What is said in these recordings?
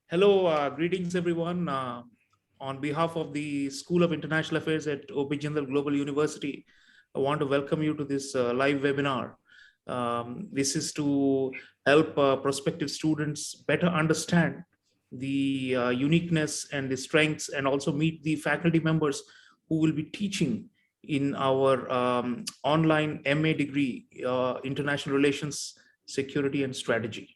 Hello, greetings everyone. On behalf of the School of International Affairs at Jindal Global University, I want to welcome you to this live webinar. This is to help prospective students better understand the uniqueness and the strengths, and also meet the faculty members who will be teaching in our online MA degree, International Relations, Security and Strategy.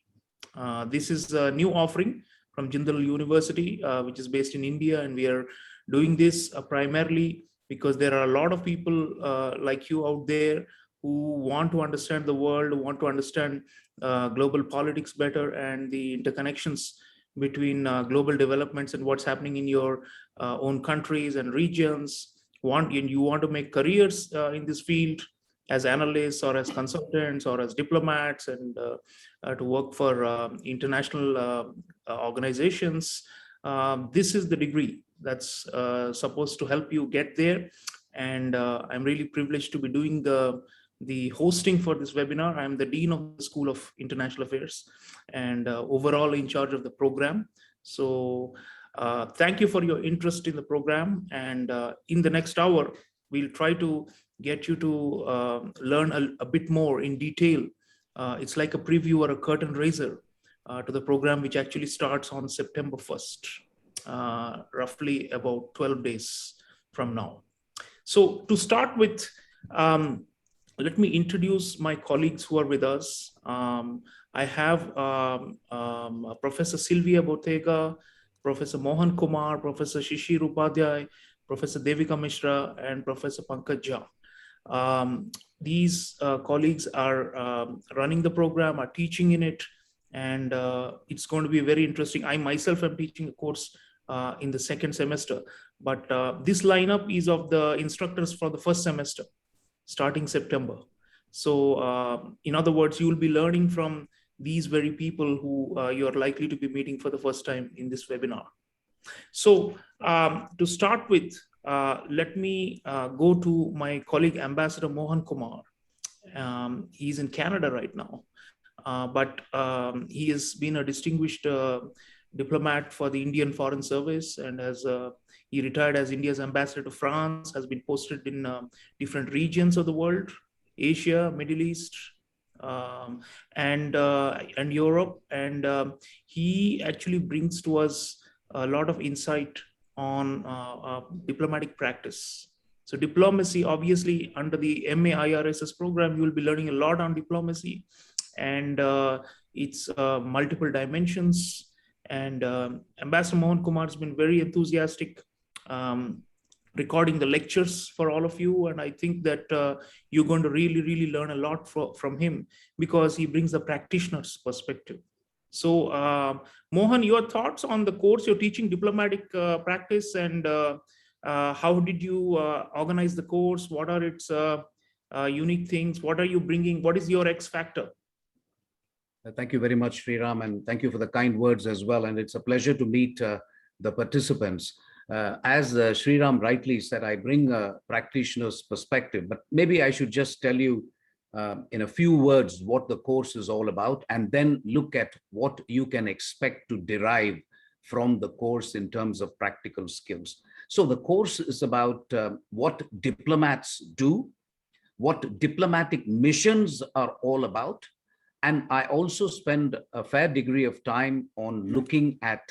This is a new offering from Jindal University, which is based in India, and we are doing this primarily because there are a lot of people like you out there who want to understand the world, who want to understand global politics better, and the interconnections between global developments and what's happening in your own countries and regions. You want to make careers in this field as analysts or as consultants or as diplomats, and to work for international organizations. This is the degree that's supposed to help you get there. And I'm really privileged to be doing the hosting for this webinar. I'm the Dean of the School of International Affairs and overall in charge of the program. So thank you for your interest in the program. And in the next hour, we'll try to get you to learn a bit more in detail. It's like a preview or a curtain raiser to the program, which actually starts on September 1st, roughly about 12 days from now. So to start with, let me introduce my colleagues who are with us. I have Professor Silvia Bottega, Professor Mohan Kumar, Professor Shishir Upadhyaya, Professor Devika Misra, and Professor Pankaj. These colleagues are running the program, are teaching in it, and it's going to be very interesting. I myself am teaching a course in the second semester, but this lineup is of the instructors for the first semester, starting September. So in other words, you will be learning from these very people who you are likely to be meeting for the first time in this webinar. So to start with, let me go to my colleague, Ambassador Mohan Kumar. He's in Canada right now, but he has been a distinguished diplomat for the Indian Foreign Service, and he retired as India's ambassador to France, has been posted in different regions of the world, Asia, Middle East, and Europe. And he actually brings to us a lot of insight on diplomatic practice. So diplomacy, obviously, under the MAIRSS program, you will be learning a lot on diplomacy and its multiple dimensions. And Ambassador Mohan Kumar has been very enthusiastic recording the lectures for all of you. And I think that you're going to really learn a lot from him, because he brings the practitioner's perspective. So Mohan, your thoughts on the course you're teaching, diplomatic practice, and how did you organize the course? What are its unique things? What are you bringing? What is your X factor? Thank you very much, Sreeram, and thank you for the kind words as well. And it's a pleasure to meet the participants. As Sreeram rightly said, I bring a practitioner's perspective, but maybe I should just tell you in a few words what the course is all about, and then look at what you can expect to derive from the course in terms of practical skills. So the course is about what diplomats do, what diplomatic missions are all about. And I also spend a fair degree of time on looking at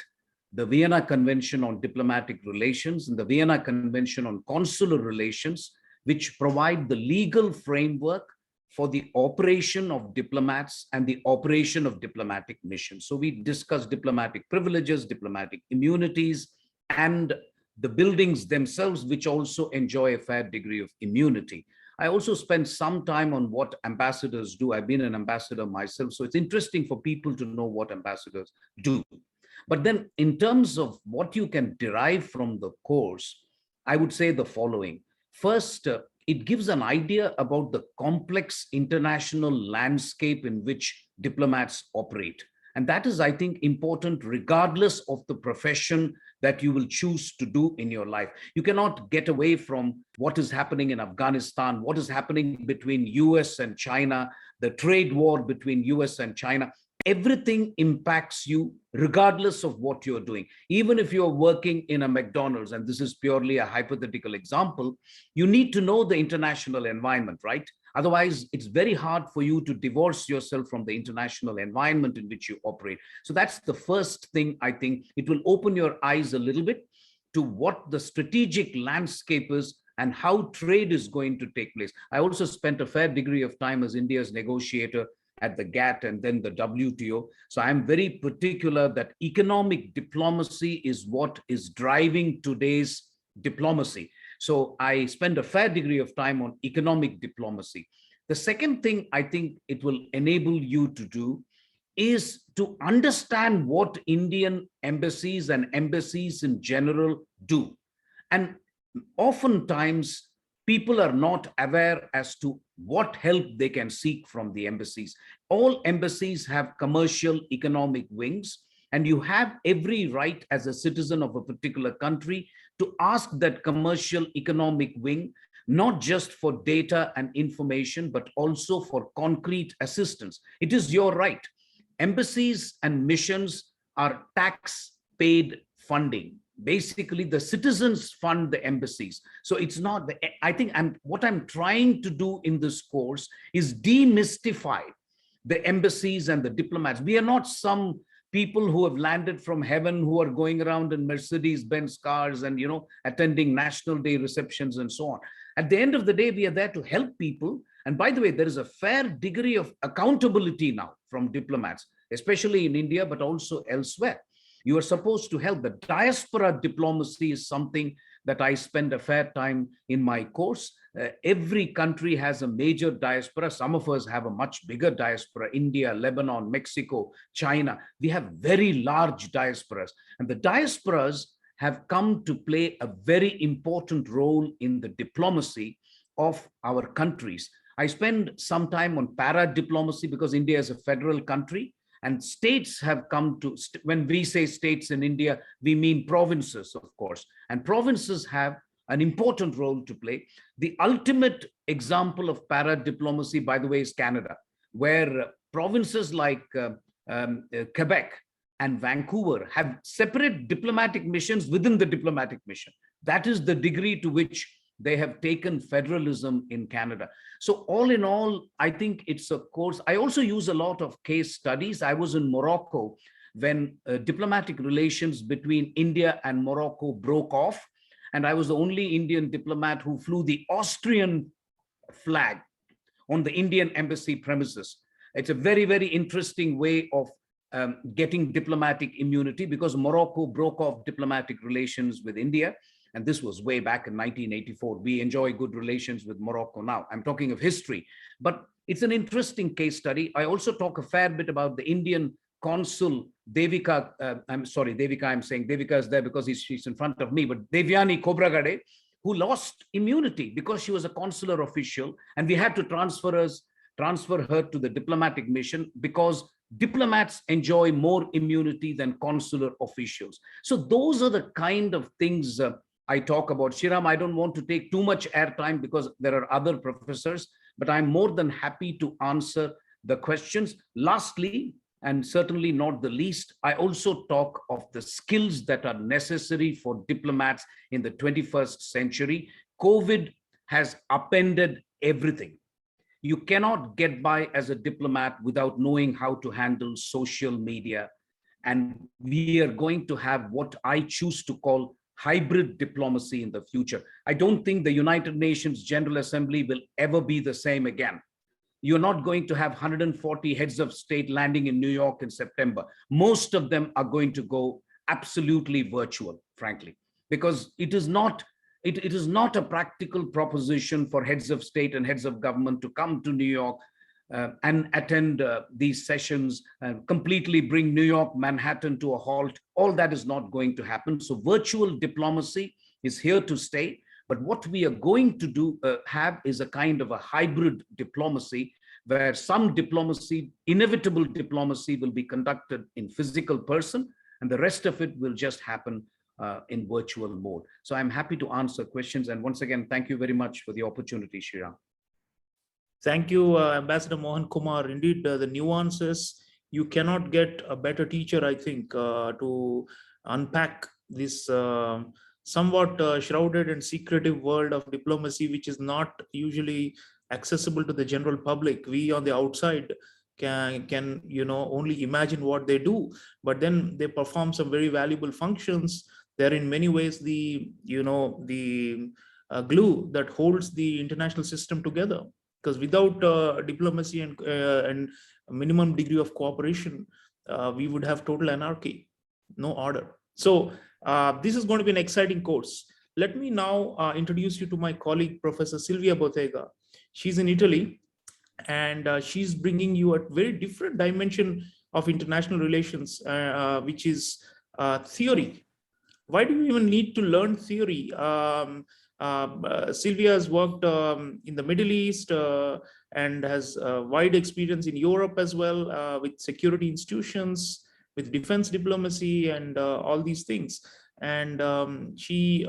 the Vienna Convention on Diplomatic Relations and the Vienna Convention on Consular Relations, which provide the legal framework for the operation of diplomats and the operation of diplomatic missions. So we discuss diplomatic privileges, diplomatic immunities, and the buildings themselves, which also enjoy a fair degree of immunity. I also spend some time on what ambassadors do. I've been an ambassador myself, so it's interesting for people to know what ambassadors do. But then in terms of what you can derive from the course, I would say the following. First, it gives an idea about the complex international landscape in which diplomats operate. And that is, I think, important regardless of the profession that you will choose to do in your life. You cannot get away from what is happening in Afghanistan, what is happening between US and China, the trade war between US and China. everything impacts you regardless of what you're doing. Even if you're working in a McDonald's, and this is purely a hypothetical example, you need to know the international environment, right? Otherwise, it's very hard for you to divorce yourself from the international environment in which you operate. So that's the first thing. I think it will open your eyes a little bit to what the strategic landscape is and how trade is going to take place. I also spent a fair degree of time as India's negotiator at the GATT and then the WTO. So I'm very particular that economic diplomacy is what is driving today's diplomacy. So I spend a fair degree of time on economic diplomacy. The second thing I think it will enable you to do is to understand what Indian embassies and embassies in general do. And oftentimes, people are not aware as to what help they can seek from the embassies. All embassies have commercial economic wings, and you have every right as a citizen of a particular country to ask that commercial economic wing, not just for data and information, but also for concrete assistance. It is your right. Embassies and missions are tax paid funding. Basically, the citizens fund the embassies. So it's not the, I think what I'm trying to do in this course is demystify the embassies and the diplomats. We are not some people who have landed from heaven who are going around in Mercedes-Benz cars and, attending National Day receptions and so on. At the end of the day, we are there to help people. And by the way, there is a fair degree of accountability now from diplomats, especially in India, but also elsewhere. You are supposed to help. The diaspora diplomacy is something that I spend a fair time in my course. Every country has a major diaspora. Some of us have a much bigger diaspora: India, Lebanon, Mexico, China. We have very large diasporas. And the diasporas have come to play a very important role in the diplomacy of our countries. I spend some time on para-diplomacy because India is a federal country. And states have come to, when we say states in India, we mean provinces, of course. And provinces have an important role to play. The ultimate example of para-diplomacy, by the way, is Canada, where provinces like Quebec and Vancouver have separate diplomatic missions within the diplomatic mission. That is the degree to which they have taken federalism in Canada. So all in all, I think it's a course. I also use a lot of case studies. I was in Morocco when diplomatic relations between India and Morocco broke off. And I was the only Indian diplomat who flew the Austrian flag on the Indian embassy premises. It's a very, very interesting way of getting diplomatic immunity because Morocco broke off diplomatic relations with India. And this was way back in 1984. We enjoy good relations with Morocco now. I'm talking of history, but it's an interesting case study. I also talk a fair bit about the Indian consul, Devika. I'm sorry, Devika, I'm saying Devika is there because she's in front of me, but Devyani Khobragade, who lost immunity because she was a consular official. And we had to transfer her to the diplomatic mission because diplomats enjoy more immunity than consular officials. So those are the kind of things I talk about. Sreeram, I don't want to take too much airtime because there are other professors, but I'm more than happy to answer the questions. Lastly, and certainly not the least, I also talk of the skills that are necessary for diplomats in the 21st century. COVID has upended everything. You cannot get by as a diplomat without knowing how to handle social media. And we are going to have what I choose to call hybrid diplomacy in the future. I don't think the United Nations General Assembly will ever be the same again. You're not going to have 140 heads of state landing in New York in September. Most of them are going to go absolutely virtual, frankly, because it is not a practical proposition for heads of state and heads of government to come to New York and attend these sessions, completely bring New York, Manhattan to a halt. All that is not going to happen. So virtual diplomacy is here to stay. But what we are going to do have is a kind of a hybrid diplomacy where some diplomacy, inevitable diplomacy, will be conducted in physical person, and the rest of it will just happen in virtual mode. So I'm happy to answer questions. And once again, thank you very much for the opportunity, Sreeram. Thank you, Ambassador Mohan Kumar. Indeed, the nuances You cannot get a better teacher, I think, to unpack this somewhat shrouded and secretive world of diplomacy, which is not usually accessible to the general public. We on the outside can only imagine what they do, but then they perform some very valuable functions. They're in many ways the glue that holds the international system together, because without diplomacy and a minimum degree of cooperation, we would have total anarchy, no order. So this is going to be an exciting course. Let me now introduce you to my colleague, Professor Silvia Bottega. She's in Italy, and she's bringing you a very different dimension of international relations, which is theory. Why do you even need to learn theory? Silvia has worked in the Middle East and has wide experience in Europe as well, with security institutions, with defense diplomacy, and all these things. And she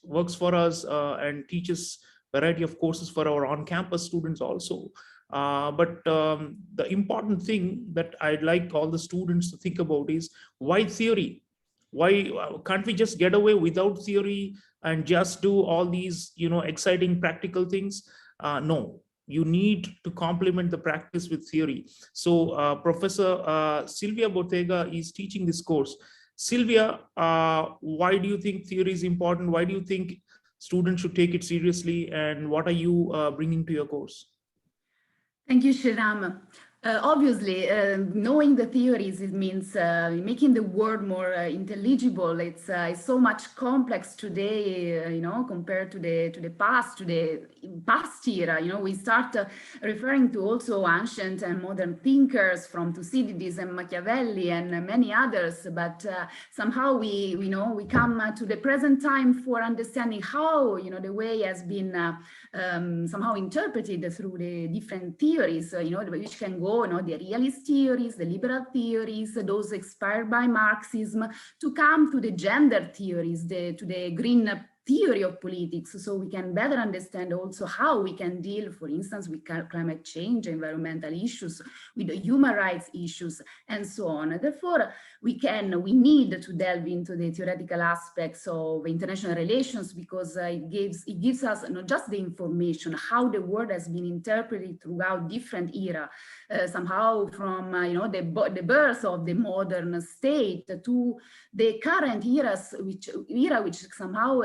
works for us and teaches variety of courses for our on-campus students also. But the important thing that I'd like all the students to think about is, why theory? Why can't we just get away without theory and just do all these exciting practical things? No, you need to complement the practice with theory. So Professor Silvia Bottega is teaching this course. Sylvia, why do you think theory is important? Why do you think students should take it seriously, and what are you bringing to your course? Thank you, Sreeram. Obviously, knowing the theories, it means making the word more intelligible. It's so much complex today, compared to the past, to the past era. We start referring to also ancient and modern thinkers from Thucydides and Machiavelli and many others. But somehow we come to the present time for understanding how the way has been somehow interpreted through the different theories, which can go, the realist theories, the liberal theories, those inspired by Marxism, to come to the gender theories, to the green theory of politics, so we can better understand also how we can deal, for instance, with climate change, environmental issues, with the human rights issues, and so on. Therefore, we need to delve into the theoretical aspects of international relations, because it gives us not just the information, how the world has been interpreted throughout different era, somehow from the birth of the modern state to the current which somehow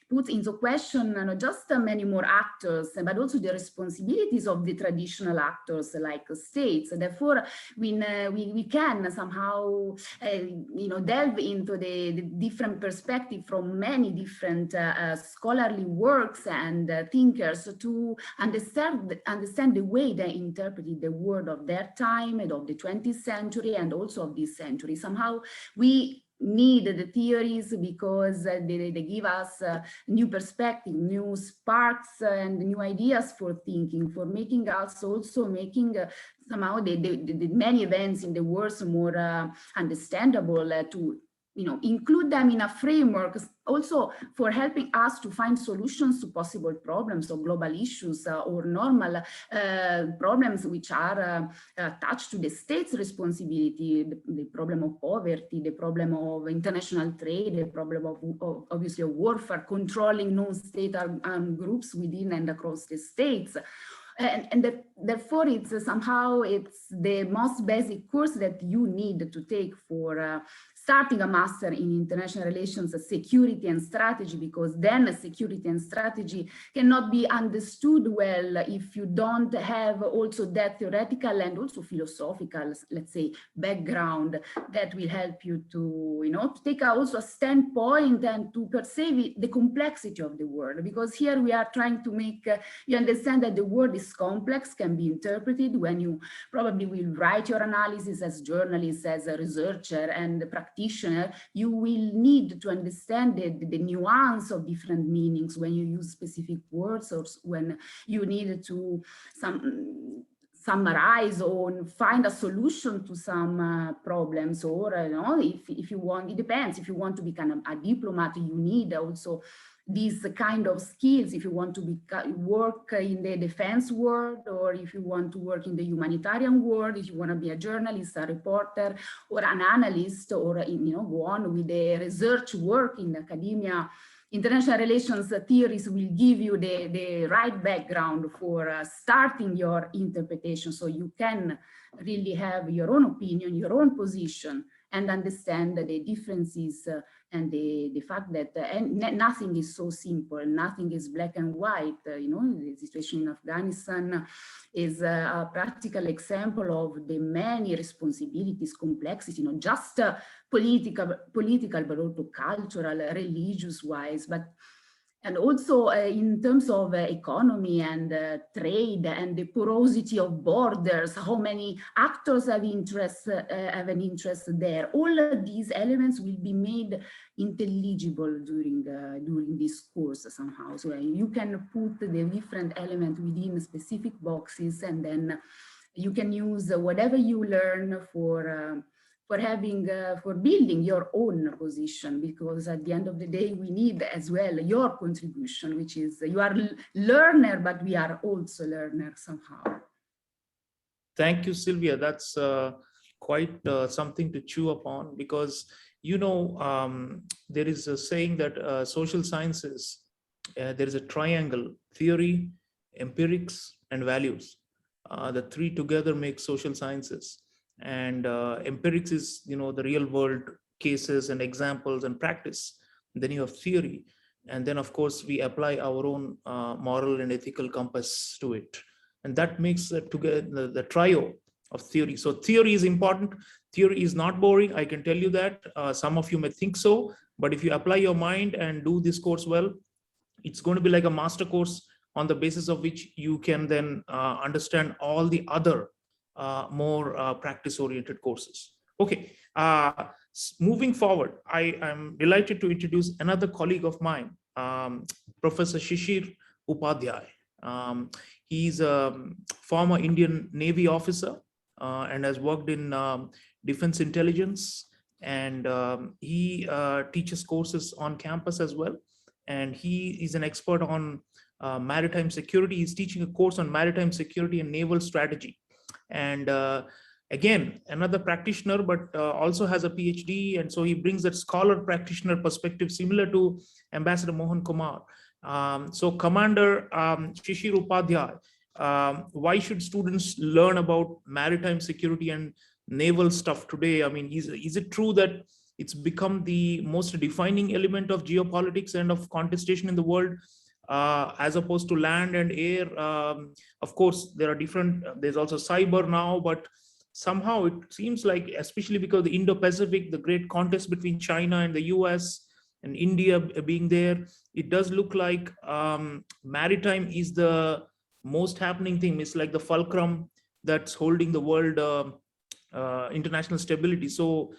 puts into question not just many more actors, but also the responsibilities of the traditional actors like states. Therefore, we can somehow delve into the different perspective from many different scholarly works and thinkers to understand the way they interpreted the world of their time and of the 20th century and also of this century. Somehow we need the theories because they give us new perspective, new sparks and new ideas for thinking, for making us also somehow the many events in the world more understandable, to include them in a framework, also for helping us to find solutions to possible problems or global issues or normal problems which are attached to the state's responsibility, the problem of poverty, the problem of international trade, the problem of obviously of warfare, controlling non-state armed groups within and across the states. Therefore, it's the most basic course that you need to take for starting a master in international relations, security and strategy, because then security and strategy cannot be understood well if you don't have also that theoretical and also philosophical, let's say, background that will help you to, to take also a standpoint and to perceive the complexity of the world. Because here we are trying to make you understand that the world is complex, can be interpreted when you probably will write your analysis as journalist, as a researcher and a practitioner. You will need to understand the nuance of different meanings when you use specific words, or when you need to summarize or find a solution to some problems, or if you want, it depends. If you want to become a diplomat, you need also these kind of skills if you want to work in the defense world, or if you want to work in the humanitarian world, if you want to be a journalist, a reporter, or an analyst, or go on with the research work in academia. International relations theories will give you the right background for starting your interpretation, so you can really have your own opinion, your own position, and understand the differences and the fact that nothing is so simple, nothing is black and white. The situation in Afghanistan is a practical example of the many responsibilities, complexity, not just political, but also cultural, religious wise, and also in terms of economy and trade and the porosity of borders, how many actors have an interest there. All of these elements will be made intelligible during this course somehow. So you can put the different elements within specific boxes, and then you can use whatever you learn for building your own position, because at the end of the day, we need as well your contribution, which is you are learner, but we are also learners somehow. Thank you, Silvia. That's quite something to chew upon, because, there is a saying that social sciences, there is a triangle: theory, empirics, and values. The three together make social sciences. And empirics is the real world cases and examples and practice. Then you have theory, and then of course we apply our own moral and ethical compass to it, and that makes together the trio of theory. So theory is important. Theory is not boring, I can tell you that. Some of you may think so, but if you apply your mind and do this course well, it's going to be like a master course on the basis of which you can then understand all the other more practice-oriented courses. Okay, moving forward, I am delighted to introduce another colleague of mine, Professor Shishir Upadhyaya. He's a former Indian Navy officer and has worked in defense intelligence, and he teaches courses on campus as well. And he is an expert on maritime security. He's teaching a course on maritime security and naval strategy. And again, another practitioner, but also has a PhD. And so he brings that scholar practitioner perspective similar to Ambassador Mohan Kumar. So Commander Shishir Upadhyaya, why should students learn about maritime security and naval stuff today? I mean, is it true that it's become the most defining element of geopolitics and of contestation in the world, as opposed to land and air? Of course, there are different, there's also cyber now, but somehow it seems like, especially because the Indo-Pacific, the great contest between China and the US and India being there, it does look like maritime is the most happening thing. It's like the fulcrum that's holding the world international stability. So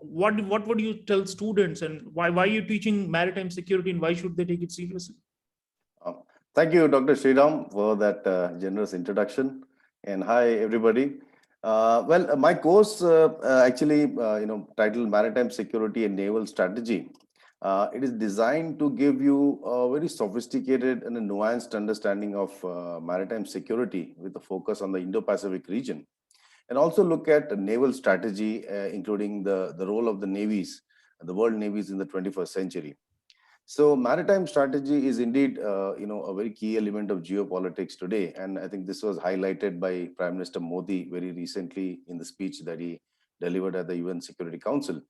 what would you tell students, and why are you teaching maritime security, and why should they take it seriously? Thank you, Dr. Sreeram, for that generous introduction. And hi, everybody. Well, my course actually, titled Maritime Security and Naval Strategy. It is designed to give you a very sophisticated and a nuanced understanding of maritime security with a focus on the Indo-Pacific region, and also look at naval strategy, including the role of the navies, the world navies in the 21st century. So maritime strategy is indeed, a very key element of geopolitics today. And I think this was highlighted by Prime Minister Modi very recently in the speech that he delivered at the UN Security Council.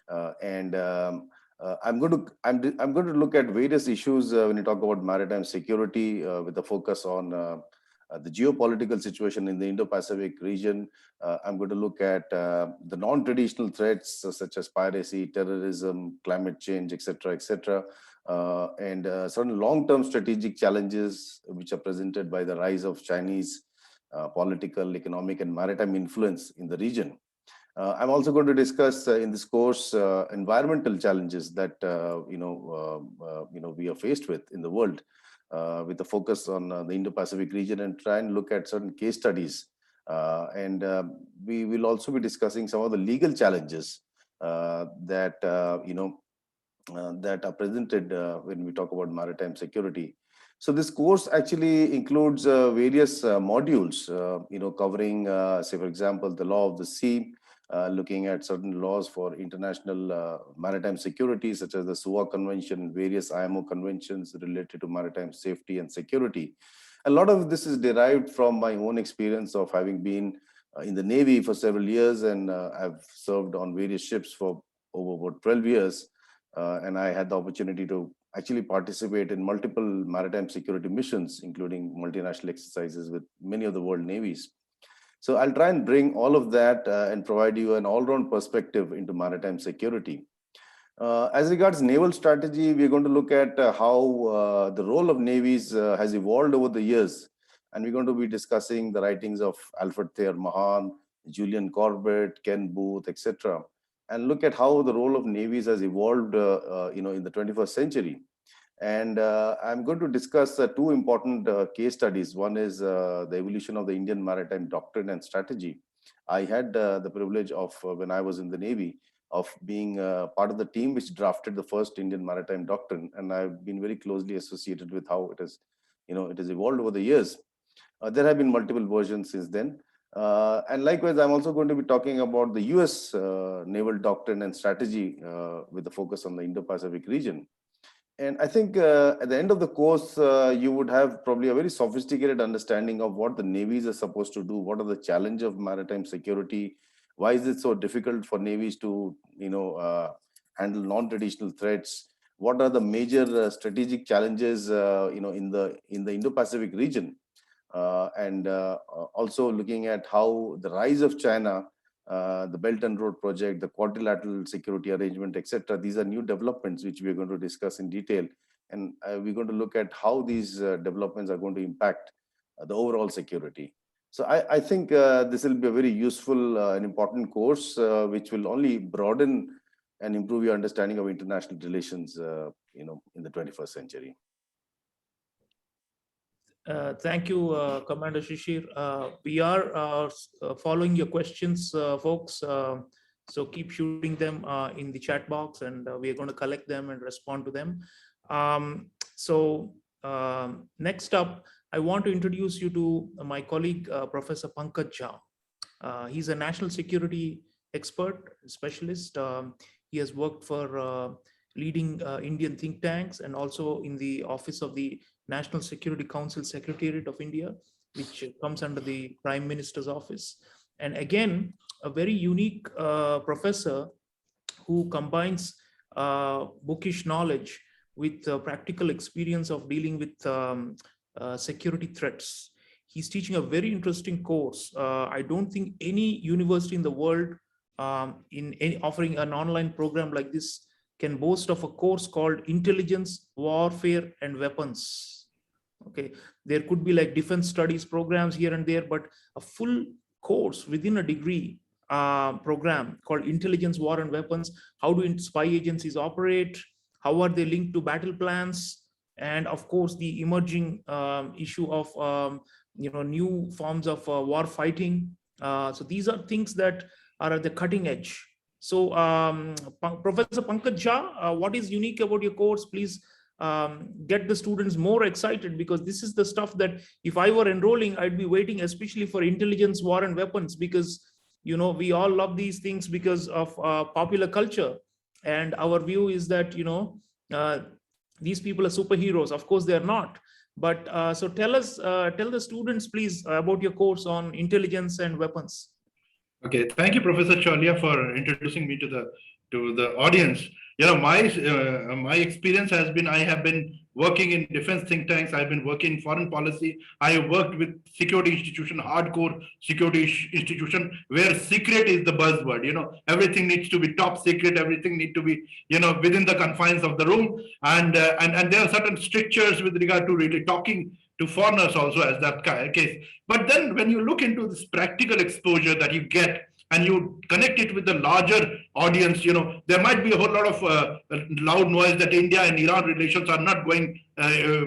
I'm going to look at various issues when you talk about maritime security, with a focus on the geopolitical situation in the Indo-Pacific region. I'm going to look at the non-traditional threats such as piracy, terrorism, climate change, etc., and certain long-term strategic challenges which are presented by the rise of Chinese political, economic, and maritime influence in the region. I'm also going to discuss in this course environmental challenges that we are faced with in the world, with a focus on the Indo-Pacific region, and try and look at certain case studies. We will also be discussing some of the legal challenges that that are presented when we talk about maritime security. So this course actually includes various modules, covering, say, for example, the law of the sea, looking at certain laws for international maritime security, such as the SUA Convention, various IMO conventions related to maritime safety and security. A lot of this is derived from my own experience of having been in the Navy for several years, and I've served on various ships for over about 12 years. And I had the opportunity to actually participate in multiple maritime security missions, including multinational exercises with many of the world navies. So I'll try and bring all of that and provide you an all-round perspective into maritime security. As regards naval strategy, we're going to look at how the role of navies has evolved over the years. And we're going to be discussing the writings of Alfred Thayer Mohan, Julian Corbett, Ken Booth, etc., and look at how the role of navies has evolved in the 21st century. And I'm going to discuss two important case studies. One is the evolution of the Indian maritime doctrine and strategy. I had the privilege of, when I was in the Navy, of being part of the team which drafted the first Indian maritime doctrine, and I've been very closely associated with how it has evolved over the years. There have been multiple versions since then. And likewise, I'm also going to be talking about the US naval doctrine and strategy with the focus on the Indo-Pacific region. And I think at the end of the course, you would have probably a very sophisticated understanding of what the navies are supposed to do, what are the challenges of maritime security, why is it so difficult for navies to handle non-traditional threats, what are the major strategic challenges in the Indo-Pacific region. And also looking at how the rise of China, the Belt and Road Project, the quadrilateral security arrangement, etc. These are new developments which we are going to discuss in detail. And we're going to look at how these developments are going to impact the overall security. So I think this will be a very useful and important course, which will only broaden and improve your understanding of international relations, in the 21st century. Thank you, Commander Shishir. We are following your questions, folks. So keep shooting them in the chat box, and we are going to collect them and respond to them. Next up, I want to introduce you to my colleague, Professor Pankaj. He's a national security expert, specialist. He has worked for leading Indian think tanks and also in the office of the National Security Council Secretariat of India, which comes under the Prime Minister's office. And again, a very unique professor who combines bookish knowledge with practical experience of dealing with security threats. He's teaching a very interesting course. I don't think any university in the world offering an online program like this can boast of a course called Intelligence, Warfare, and Weapons. Okay, there could be like defense studies programs here and there, but a full course within a degree program called Intelligence, War, and Weapons. How do spy agencies operate? How are they linked to battle plans? And of course, the emerging issue of new forms of war fighting. So these are things that are at the cutting edge. So Professor Pankaj, what is unique about your course? Please get the students more excited, because this is the stuff that if I were enrolling, I'd be waiting especially for Intelligence, War, and Weapons, because we all love these things because of popular culture, and our view is that these people are superheroes. Of course they are not, but so tell the students please about your course on Intelligence and Weapons. Okay, thank you, Professor Chaulia, for introducing me to the audience. My experience has been, I have been working in defense think tanks. I've been working in foreign policy. I have worked with security institution, hardcore security institution, where secret is the buzzword. Everything needs to be top secret. Everything needs to be, within the confines of the room. And there are certain strictures with regard to really talking to foreigners also as that case. But then when you look into this practical exposure that you get, and you connect it with the larger audience, there might be a whole lot of loud noise that India and Iran relations are not going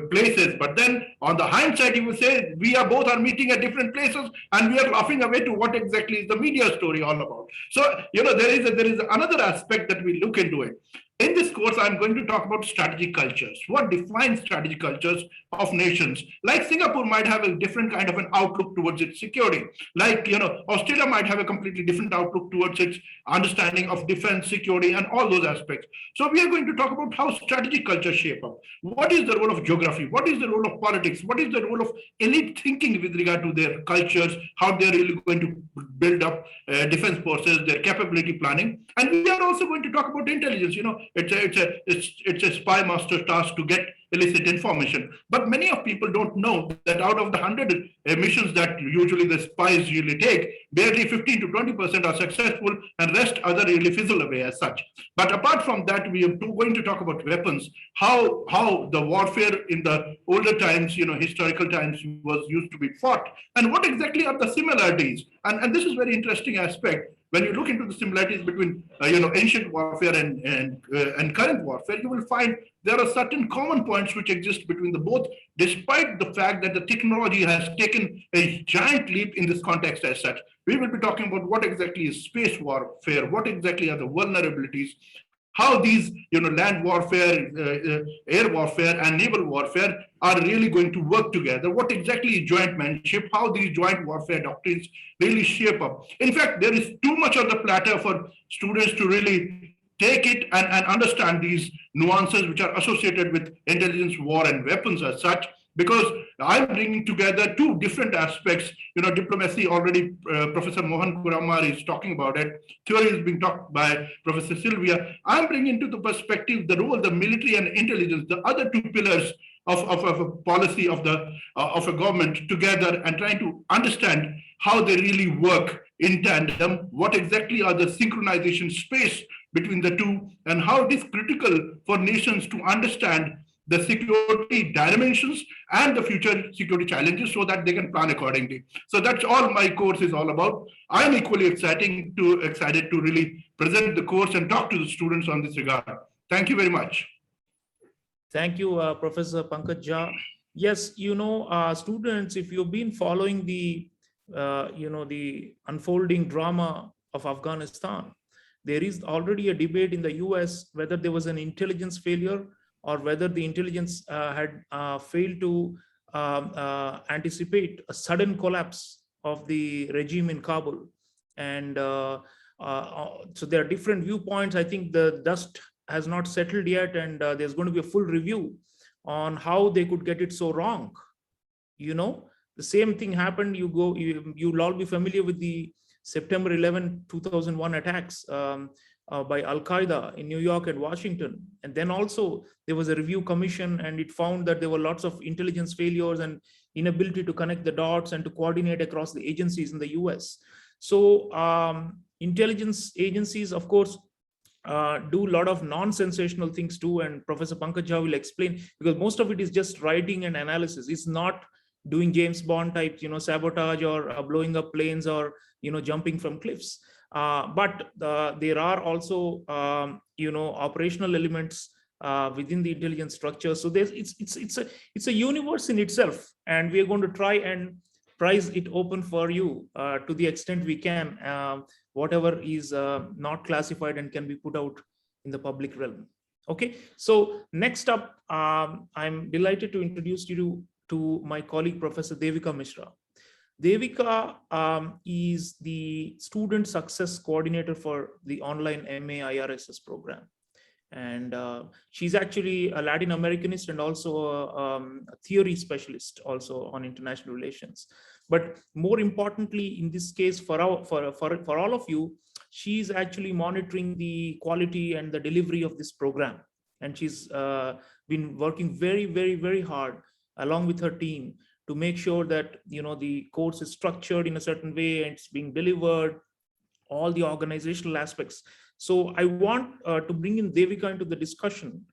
places. But then on the hindsight, you will say, we are both meeting at different places, and we are laughing away to what exactly is the media story all about. So, there is another aspect that we look into it. In this course, I'm going to talk about strategic cultures. What defines strategic cultures of nations? Like Singapore might have a different kind of an outlook towards its security. Like, Australia might have a completely different outlook towards its understanding of defense, security, and all those aspects. So we are going to talk about how strategic cultures shape up. What is the role of geography? What is the role of politics? What is the role of elite thinking with regard to their cultures? How they're really going to build up defense forces, their capability planning. And we are also going to talk about intelligence. It's a spy master's task to get illicit information. But many of people don't know that out of the 100 missions that usually the spies usually take, barely 15 to 20% are successful, and rest other really fizzle away as such. But apart from that, we are going to talk about weapons, how the warfare in the older times, historical times, was used to be fought, and what exactly are the similarities. And this is very interesting aspect. When you look into the similarities between ancient warfare and current warfare, you will find there are certain common points which exist between the both, despite the fact that the technology has taken a giant leap in this context as such. We will be talking about what exactly is space warfare, what exactly are the vulnerabilities, how these land warfare, air warfare, and naval warfare are really going to work together, what exactly is joint manship, how these joint warfare doctrines really shape up. In fact, there is too much on the platter for students to really take it and understand these nuances which are associated with intelligence, war, and weapons as such, because I'm bringing together two different aspects. Diplomacy already, Professor Mohan is talking about it. Theory is being talked by Professor Silvia. I'm bringing into the perspective the role, the military and intelligence, the other two pillars of a policy of a government together, and trying to understand how they really work in tandem, what exactly are the synchronization space between the two, and how it is critical for nations to understand the security dimensions and the future security challenges so that they can plan accordingly. So that's all my course is all about. I'm equally excited to really present the course and talk to the students on this regard. Thank you very much. Thank you, Professor Pankaj. Yes, students, if you've been following the unfolding drama of Afghanistan, there is already a debate in the US whether there was an intelligence failure or whether the intelligence had failed to anticipate a sudden collapse of the regime in Kabul. And so there are different viewpoints. I think the dust has not settled yet, and there's going to be a full review on how they could get it so wrong. The same thing happened. You'll all be familiar with the September 11, 2001 attacks by Al-Qaeda in New York and Washington. And then also there was a review commission, and it found that there were lots of intelligence failures and inability to connect the dots and to coordinate across the agencies in the US. So intelligence agencies, of course, do a lot of non-sensational things too, and Professor Pankaj will explain, because most of it is just writing and analysis. It's not doing James Bond type, sabotage or blowing up planes or jumping from cliffs. But there are also operational elements within the intelligence structure. So it's a universe in itself, and we are going to try and prize it open for you to the extent we can, whatever is not classified and can be put out in the public realm. Okay, so next up, I'm delighted to introduce you to my colleague, Professor Devika Misra. Devika is the Student Success Coordinator for the online MA IRSS program. And she's actually a Latin Americanist and also a theory specialist also on international relations. But more importantly, in this case, for all of you, she's actually monitoring the quality and the delivery of this program. And she's been working very, very, very hard along with her team to make sure that the course is structured in a certain way and it's being delivered, all the organizational aspects. So I want to bring in Devika into the discussion,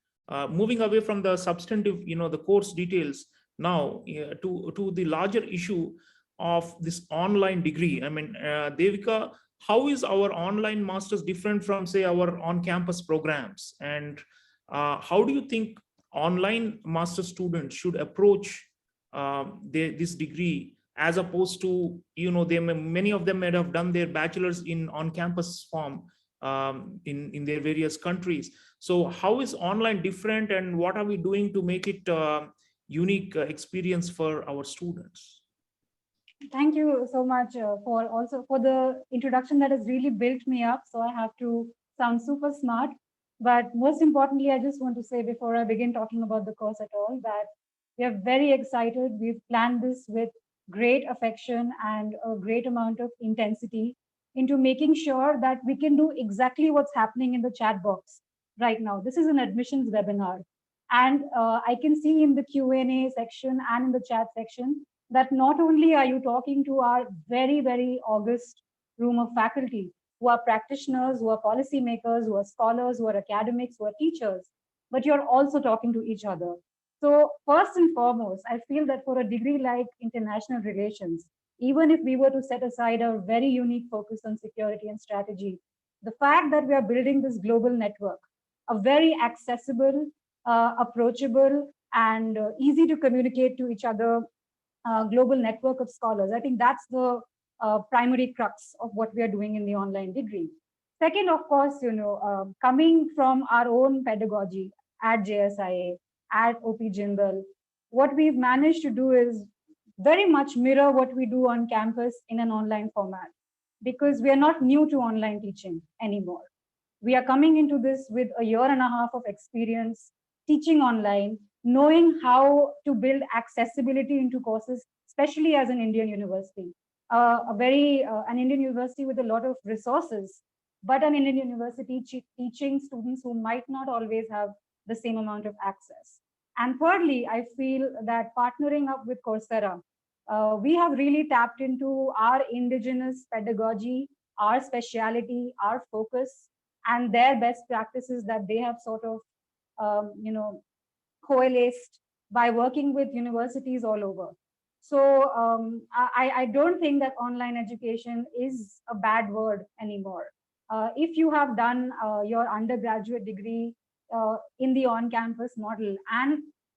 moving away from the substantive, the course details now to the larger issue of this online degree. I mean, Devika, how is our online master's different from, say, our on-campus programs? And how do you think online master students should approach this degree, as opposed to, many of them might have done their bachelor's in on-campus form in their various countries. So how is online different, and what are we doing to make it unique experience for our students? Thank you so much for the introduction that has really built me up. So I have to sound super smart. But most importantly, I just want to say before I begin talking about the course at all, that we are very excited. We've planned this with great affection and a great amount of intensity into making sure that we can do exactly what's happening in the chat box right now. This is an admissions webinar. And I can see in the Q&A section and in the chat section that not only are you talking to our very, very august room of faculty, who are practitioners, who are policymakers, who are scholars, who are academics, who are teachers, but you're also talking to each other. So first and foremost, I feel that for a degree like international relations, even if we were to set aside a very unique focus on security and strategy, the fact that we are building this global network, a very accessible, approachable, and easy to communicate to each other global network of scholars. I think that's the primary crux of what we are doing in the online degree. Second, of course, coming from our own pedagogy at JSIA, at OP Jindal, what we've managed to do is very much mirror what we do on campus in an online format, because we are not new to online teaching anymore. We are coming into this with a year and a half of experience teaching online, knowing how to build accessibility into courses, especially as an Indian university. An Indian university with a lot of resources, but an Indian university teaching students who might not always have the same amount of access. And thirdly, I feel that partnering up with Coursera, we have really tapped into our indigenous pedagogy, our speciality, our focus, and their best practices that they have sort of, coalesced by working with universities all over. So I don't think that online education is a bad word anymore. If you have done your undergraduate degree in the on-campus model,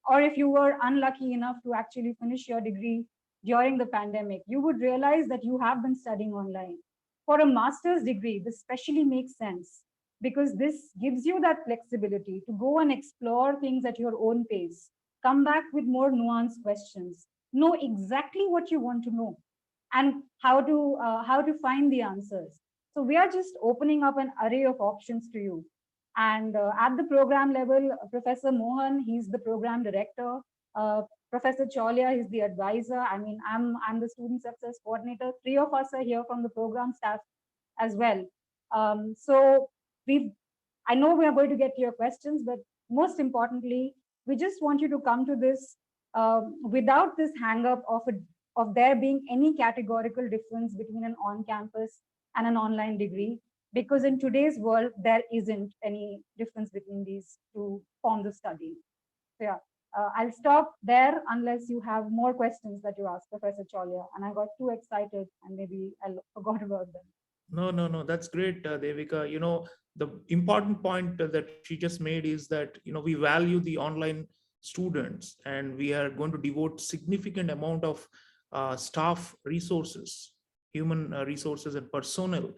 or if you were unlucky enough to actually finish your degree during the pandemic, you would realize that you have been studying online. For a master's degree, this especially makes sense, because this gives you that flexibility to go and explore things at your own pace, come back with more nuanced questions, know exactly what you want to know, and how to find the answers. So we are just opening up an array of options to you. And at the program level, Professor Mohan, he's the program director. Professor Chaulia is the advisor. I mean, I'm the student success coordinator. 3 of us are here from the program staff as well. So I know we are going to get to your questions, but most importantly, we just want you to come to this without this hang up of there being any categorical difference between an on-campus and an online degree, because in today's world, there isn't any difference between these two forms of study. So yeah, I'll stop there unless you have more questions that you ask, Professor Chaulia, and I got too excited and maybe I forgot about them. No, that's great, Devika. The important point that she just made is that, we value the online students, and we are going to devote significant amount of staff resources, human resources and personnel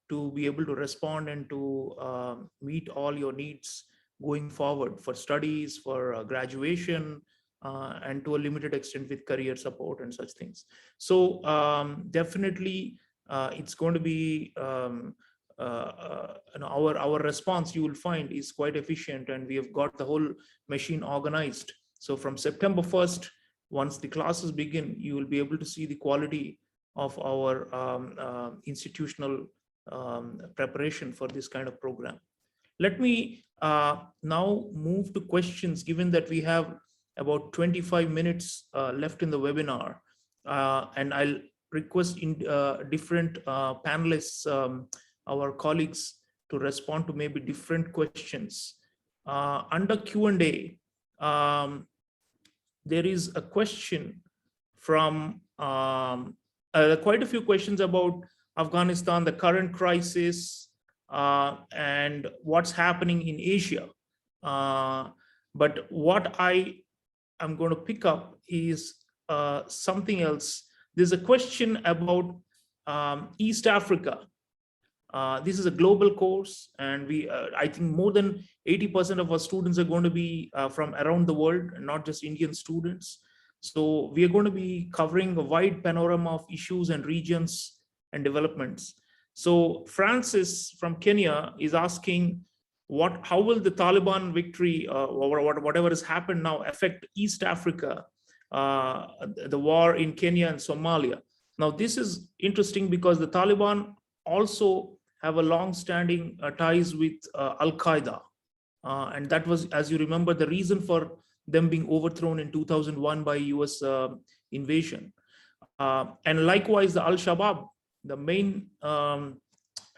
to be able to respond and to meet all your needs going forward for studies, for graduation, and to a limited extent with career support and such things. So definitely it's going to be our response, you will find, is quite efficient, and we have got the whole machine organized. So from September 1st, once the classes begin, you will be able to see the quality of our institutional preparation for this kind of program. Let me now move to questions, given that we have about 25 minutes left in the webinar, and I'll request in different panelists, our colleagues, to respond to maybe different questions. Under Q&A, there is a question from quite a few questions about Afghanistan, the current crisis, and what's happening in Asia. But what I am going to pick up is something else. There's a question about East Africa. This is a global course, and I think more than 80% of our students are going to be from around the world, not just Indian students. So we are going to be covering a wide panorama of issues and regions and developments. So Francis from Kenya is asking, how will the Taliban victory or whatever has happened now affect East Africa, the war in Kenya and Somalia? Now, this is interesting because the Taliban also have a long-standing ties with Al-Qaeda. And that was, as you remember, the reason for them being overthrown in 2001 by US invasion. And likewise, the Al-Shabaab, the main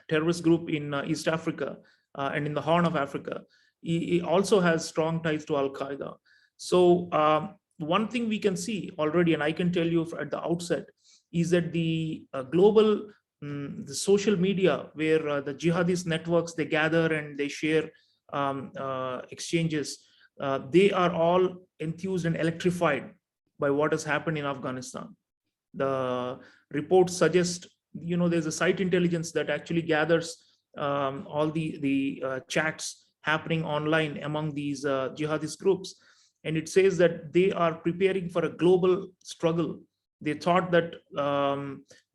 terrorist group in East Africa and in the Horn of Africa, it also has strong ties to Al-Qaeda. So one thing we can see already, and I can tell you at the outset, is that the global the social media, where the jihadist networks, they gather and they share exchanges, they are all enthused and electrified by what has happened in Afghanistan. The reports suggest, there's a site intelligence that actually gathers all the chats happening online among these jihadist groups, and it says that they are preparing for a global struggle. They thought that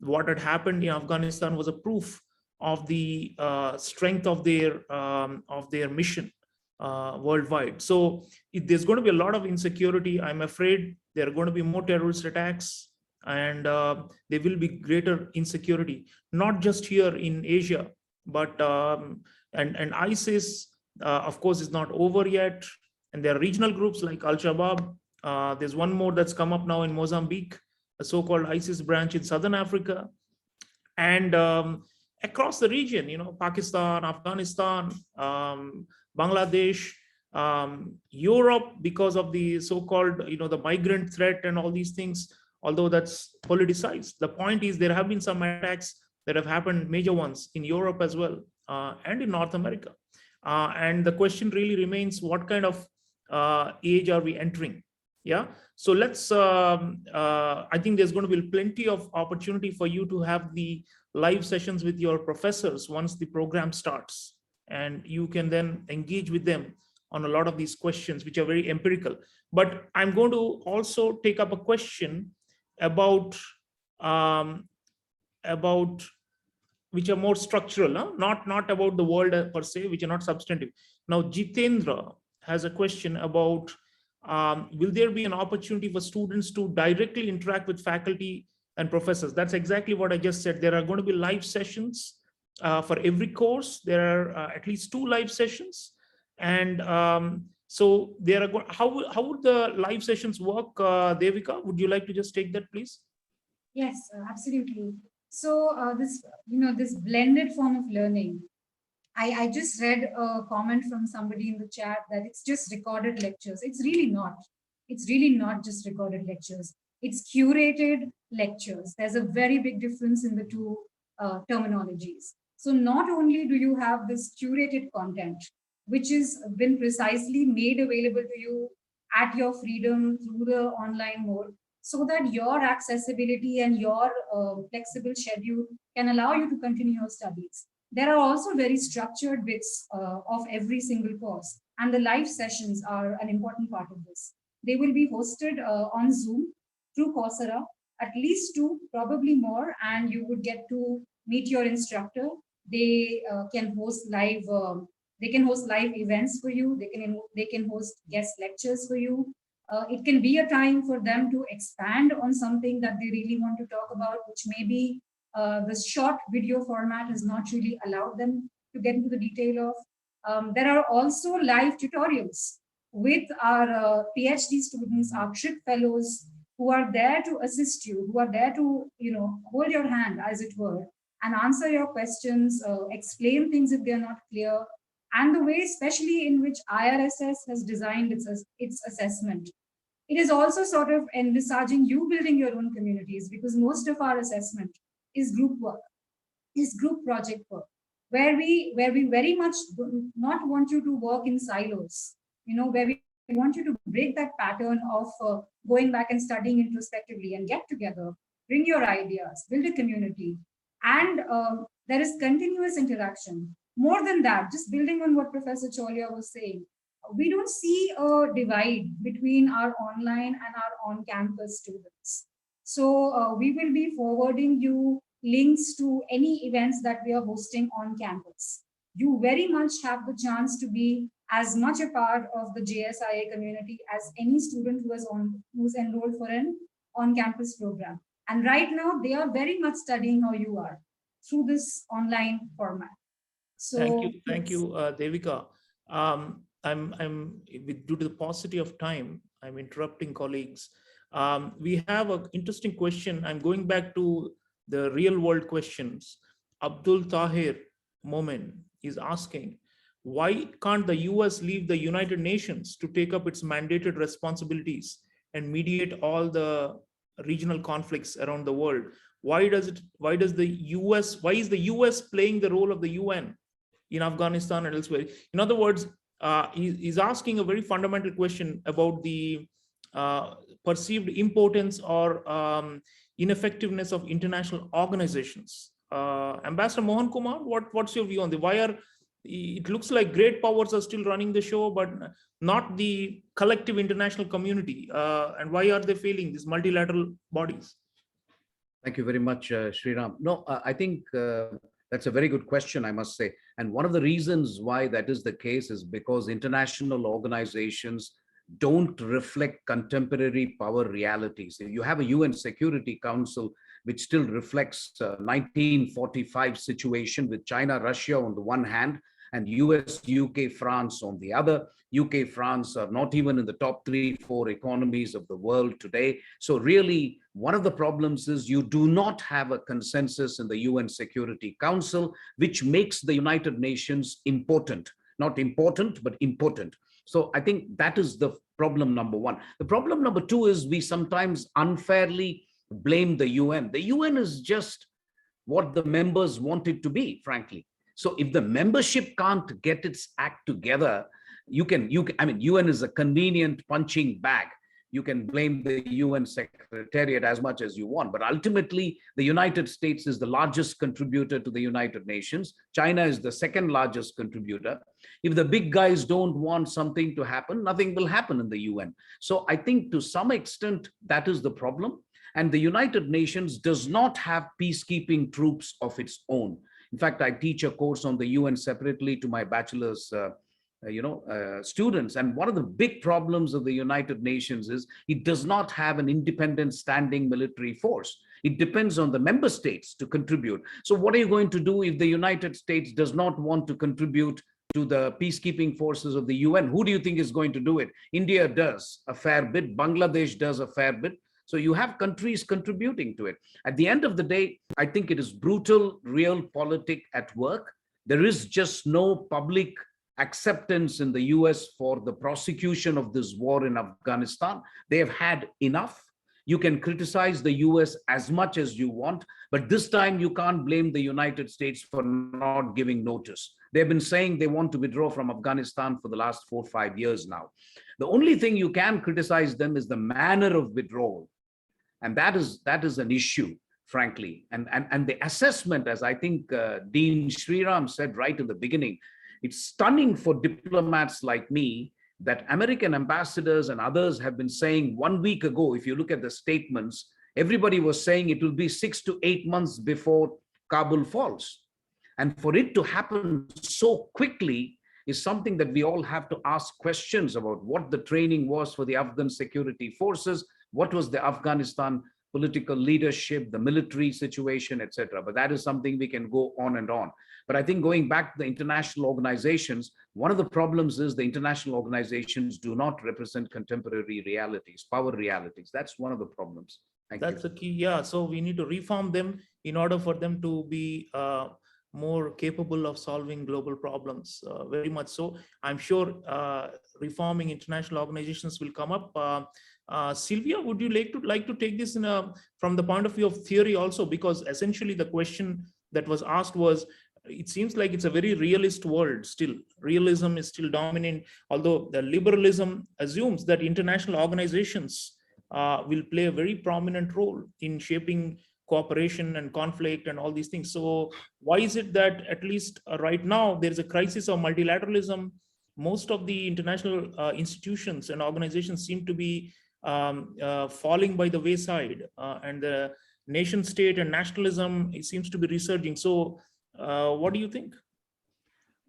what had happened in Afghanistan was a proof of the strength of their mission worldwide. So there's going to be a lot of insecurity. I'm afraid there are going to be more terrorist attacks, and there will be greater insecurity, not just here in Asia, but and ISIS, of course, is not over yet. And there are regional groups like Al-Shabaab. There's one more that's come up now in Mozambique, a so-called ISIS branch in Southern Africa, and across the region, Pakistan, Afghanistan, Bangladesh, Europe, because of the so-called, the migrant threat and all these things, although that's politicized. The point is there have been some attacks that have happened, major ones in Europe as well, and in North America. And the question really remains, what kind of age are we entering? Yeah. So let's, I think there's going to be plenty of opportunity for you to have the live sessions with your professors once the program starts. And you can then engage with them on a lot of these questions, which are very empirical. But I'm going to also take up a question about which are more structural, not about the world per se, which are not substantive. Now, Jitendra has a question about, will there be an opportunity for students to directly interact with faculty and professors? That's exactly what I just said. There are going to be live sessions for every course. There are at least 2 live sessions. And so there are, how would the live sessions work? Devika, would you like to just take that, please? Yes, absolutely. So this blended form of learning, I just read a comment from somebody in the chat that it's just recorded lectures. It's really not. It's really not just recorded lectures. It's curated lectures. There's a very big difference in the two terminologies. So not only do you have this curated content, which has been precisely made available to you at your freedom through the online mode, so that your accessibility and your flexible schedule can allow you to continue your studies. There are also very structured bits of every single course, and the live sessions are an important part of this. They will be hosted on Zoom through Coursera, at least 2, probably more, and you would get to meet your instructor. They can host live. They can host live events for you. They can host guest lectures for you. It can be a time for them to expand on something that they really want to talk about, which maybe the short video format has not really allowed them to get into the detail of. There are also live tutorials with our PhD students, our trip fellows, who are there to assist you, who are there to hold your hand, as it were, and answer your questions, explain things if they are not clear, and the way, especially in which IRSS has designed its assessment. It is also sort of envisaging you building your own communities, because most of our assessment is group work, is group project work, where we very much do not want you to work in silos, where we want you to break that pattern of going back and studying introspectively and get together, bring your ideas, build a community, and There is continuous interaction. More than that, just building on what Professor Chaulia was saying, we don't see a divide between our online and our on-campus students. So we will be forwarding you links to any events that we are hosting on campus. You very much have the chance to be as much a part of the JSIA community as any student who's enrolled for an on-campus program. And right now, they are very much studying how you are through this online format. So thank you, Devika. Due to the paucity of time, I'm interrupting colleagues. We have an interesting question. I'm going back to the real world questions. Abdul Tahir Momin is asking, why can't the US leave the United Nations to take up its mandated responsibilities and mediate all the regional conflicts around the world? Why is the US playing the role of the UN in Afghanistan and elsewhere? In other words, he's asking a very fundamental question about the perceived importance or ineffectiveness of international organizations. Ambassador Mohan Kumar, what's your view on the it looks like great powers are still running the show, but not the collective international community. And why are they failing, these multilateral bodies? Thank you very much, Sreeram. No, I think that's a very good question, I must say. And one of the reasons why that is the case is because international organizations don't reflect contemporary power realities. You have a UN Security Council which still reflects 1945 situation with China, Russia on the one hand, and US, UK, France on the other. UK, France are not even in the top 3-4 economies of the world today. So really, one of the problems is you do not have a consensus in the UN Security Council, which makes the United Nations important. Not important, but important. So I think that is the problem number one. The problem number two is we sometimes unfairly blame the UN. The UN is just what the members want it to be, frankly. So if the membership can't get its act together, I mean, UN is a convenient punching bag. You can blame the UN Secretariat as much as you want, but ultimately the United States is the largest contributor to the United Nations. China is the second largest contributor. If the big guys don't want something to happen, nothing will happen in the UN. So I think to some extent that is the problem. And the United Nations does not have peacekeeping troops of its own. In fact, I teach a course on the UN separately to my bachelor's students. And one of the big problems of the United Nations is it does not have an independent standing military force. It depends on the member states to contribute. So what are you going to do if the United States does not want to contribute to the peacekeeping forces of the UN? Who do you think is going to do it? India does a fair bit. Bangladesh does a fair bit. So you have countries contributing to it. At the end of the day, I think it is brutal realpolitik at work. There is just no public acceptance in the US for the prosecution of this war in Afghanistan. They have had enough. You can criticize the US as much as you want, but this time you can't blame the United States for not giving notice. They've been saying they want to withdraw from Afghanistan for the last 4 or 5 years now. The only thing you can criticize them is the manner of withdrawal. And that is an issue, frankly. And the assessment, as I think Dean Sreeram said right in the beginning, it's stunning for diplomats like me that American ambassadors and others have been saying 1 week ago, if you look at the statements, everybody was saying it will be 6 to 8 months before Kabul falls. And for it to happen so quickly is something that we all have to ask questions about. What the training was for the Afghan security forces, what was the Afghanistan political leadership, the military situation, etc. But that is something we can go on and on. But I think going back to the international organizations, one of the problems is the international organizations do not represent contemporary realities, power realities. That's one of the problems. That's the key. Yeah. So we need to reform them in order for them to be more capable of solving global problems. Very much so. I'm sure reforming international organizations will come up. Silvia, would you like to take this from the point of view of theory also? Because essentially the question that was asked was, it seems like it's a very realist world still. Realism is still dominant, although the liberalism assumes that international organizations will play a very prominent role in shaping cooperation and conflict and all these things. So why is it that at least right now there's a crisis of multilateralism? Most of the international institutions and organizations seem to be falling by the wayside, and the nation state and nationalism, it seems to be resurging. So what do you think?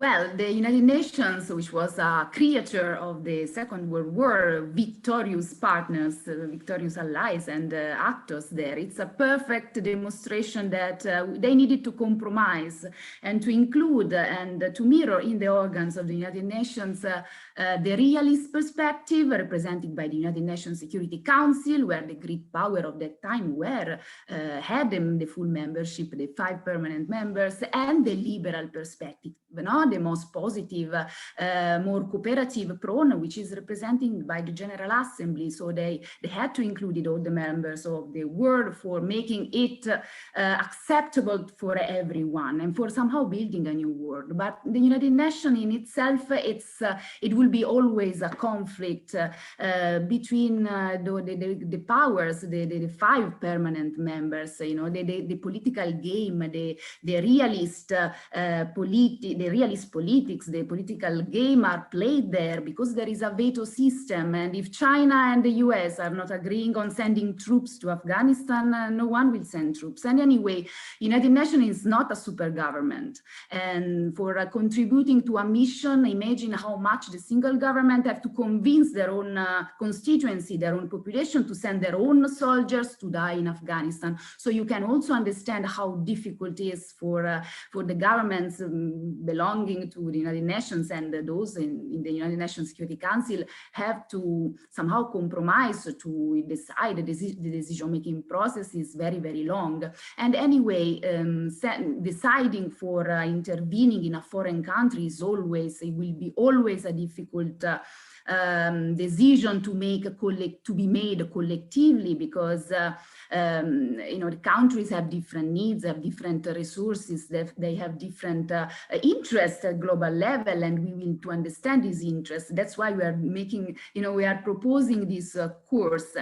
Well, the United Nations, which was a creature of the Second World War, victorious partners, victorious allies and actors there, it's a perfect demonstration that they needed to compromise and to include and to mirror in the organs of the United Nations the realist perspective represented by the United Nations Security Council, where the great power of that time had the full membership, the 5 permanent members, and the liberal perspective, the most positive, more cooperative prone, which is represented by the General Assembly. So they had to include all the members of the world for making it acceptable for everyone and for somehow building a new world. But the United Nations in itself, it will be always a conflict between the powers, the 5 permanent members, the political game, the realist politics, the political game are played there because there is a veto system. And if China and the US are not agreeing on sending troops to Afghanistan, no one will send troops. And anyway, United Nations is not a super government. And for contributing to a mission, imagine how much the single government have to convince their own constituency, their own population to send their own soldiers to die in Afghanistan. So you can also understand how difficult it is for the governments belonging to the United Nations and those in the United Nations Security Council have to somehow compromise to decide. The decision-making process is very, very long. And anyway, deciding for intervening in a foreign country is always, it will be always a difficult decision to be made collectively, because the countries have different needs, have different resources, they have different interests at global level, and we need to understand these interests. That's why we are making, we are proposing this course.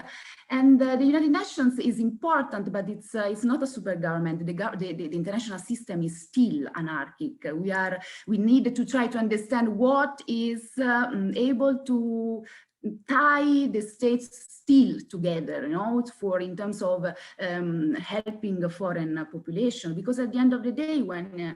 And the United Nations is important, but it's not a super government. The international system is still anarchic. We need to try to understand what is able to tie the states still together, in terms of helping a foreign population. Because at the end of the day, when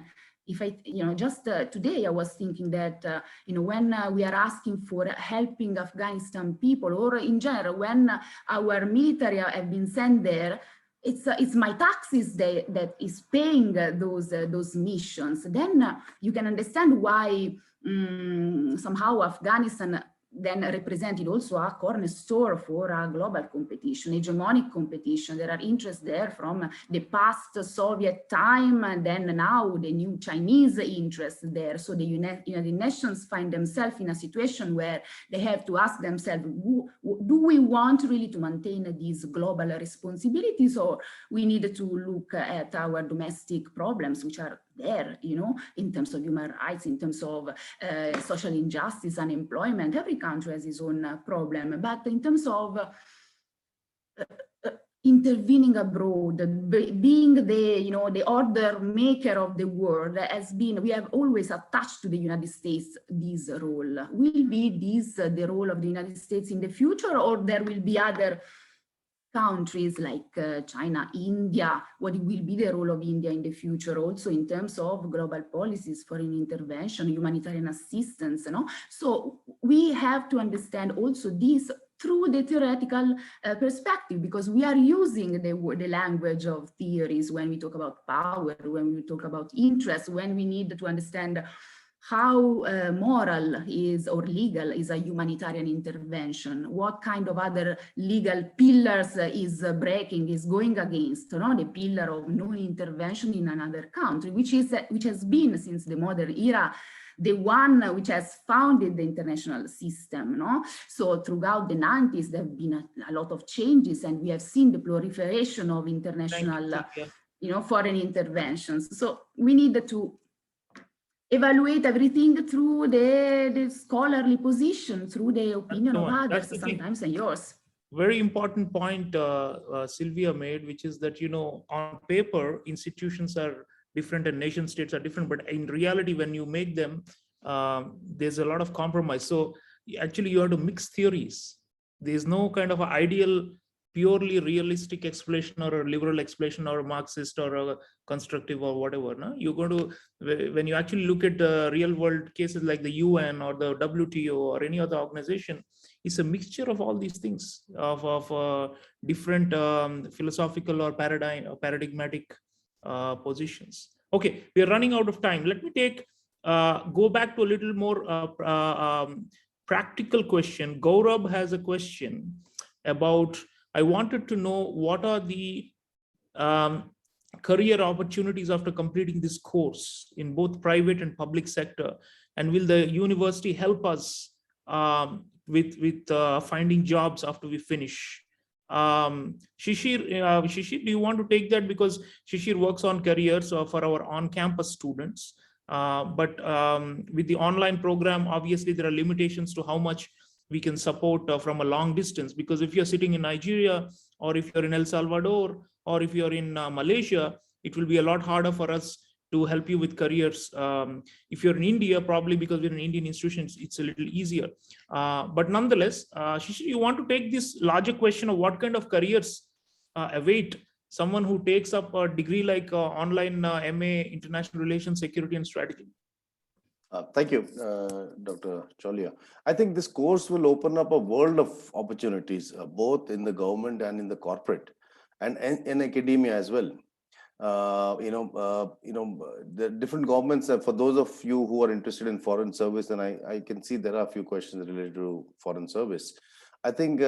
today I was thinking that, when we are asking for helping Afghanistan people, or in general, when our military have been sent there, it's my taxes that is paying those missions. Then you can understand why somehow Afghanistan then represented also a cornerstone for a global competition, hegemonic competition. There are interests there from the past Soviet time, and then now the new Chinese interests there. So the United Nations find themselves in a situation where they have to ask themselves, do we want really to maintain these global responsibilities, or we need to look at our domestic problems, which are there, in terms of human rights, in terms of social injustice, unemployment. Every country has its own problem, but in terms of intervening abroad, being the order maker of the world, we have always attached to the United States this role. Will be this the role of the United States in the future, or there will be other countries like China, India? What will be the role of India in the future, also in terms of global policies, foreign intervention, humanitarian assistance, So we have to understand also this through the theoretical perspective, because we are using the language of theories when we talk about power, when we talk about interest, when we need to understand how moral is or legal is a humanitarian intervention, what kind of other legal pillars is breaking, is going against, the pillar of no intervention in another country, which has been since the modern era the one which has founded the international system. So throughout the 90s, there have been a lot of changes, and we have seen the proliferation of international foreign interventions. So we need to evaluate everything through the scholarly position, through the opinion of others, sometimes and yours. very important point Silvia made, which is that, on paper, institutions are different and nation states are different, but in reality, when you make them, there's a lot of compromise. So actually, you have to mix theories. There's no kind of ideal, purely realistic explanation or a liberal explanation or a Marxist or a constructive or whatever. No? You're going to, when you actually look at real world cases like the UN or the WTO or any other organization, it's a mixture of all these things of different philosophical or paradigmatic positions. Okay, we are running out of time. Let me go back to a little more practical question. Gaurav has a question about, I wanted to know what are the career opportunities after completing this course in both private and public sector, and will the university help us with finding jobs after we finish? Shishir, do you want to take that, because Shishir works on careers for our on-campus students, but with the online program, obviously there are limitations to how much we can support from a long distance, because if you're sitting in Nigeria, or if you're in El Salvador, or if you're in Malaysia, it will be a lot harder for us to help you with careers. If you're in India, probably because we're an Indian institution, it's a little easier. But nonetheless, Shishir, you want to take this larger question of what kind of careers await someone who takes up a degree like online MA, International Relations, Security and Strategy? Thank you, Dr. Chaulia. I think this course will open up a world of opportunities, both in the government and in the corporate, and in academia as well. The different governments, for those of you who are interested in foreign service, and I can see there are a few questions related to foreign service. I think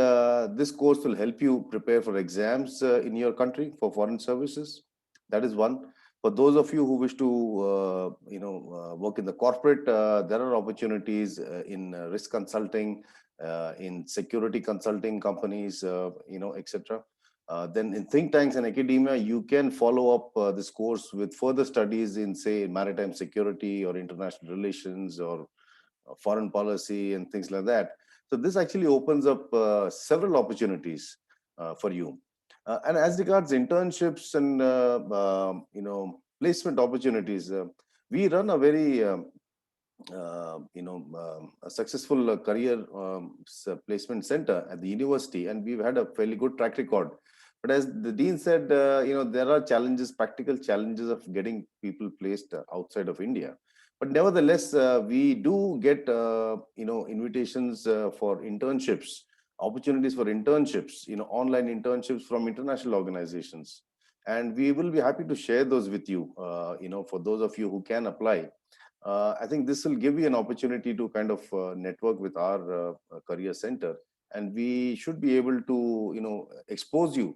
this course will help you prepare for exams in your country for foreign services. That is one. For those of you who wish to, work in the corporate, there are opportunities in risk consulting, in security consulting companies, etc. Then in think tanks and academia, you can follow up this course with further studies in, say, maritime security or international relations or foreign policy and things like that. So this actually opens up several opportunities for you. And as regards internships and placement opportunities, we run a very a successful career placement center at the university, and we've had a fairly good track record. But as the dean said, there are challenges, practical challenges of getting people placed outside of India. But nevertheless, we do get invitations for internships, opportunities for internships, online internships from international organizations, and we will be happy to share those with you. For those of you who can apply, I think this will give you an opportunity to kind of network with our career center, and we should be able to expose you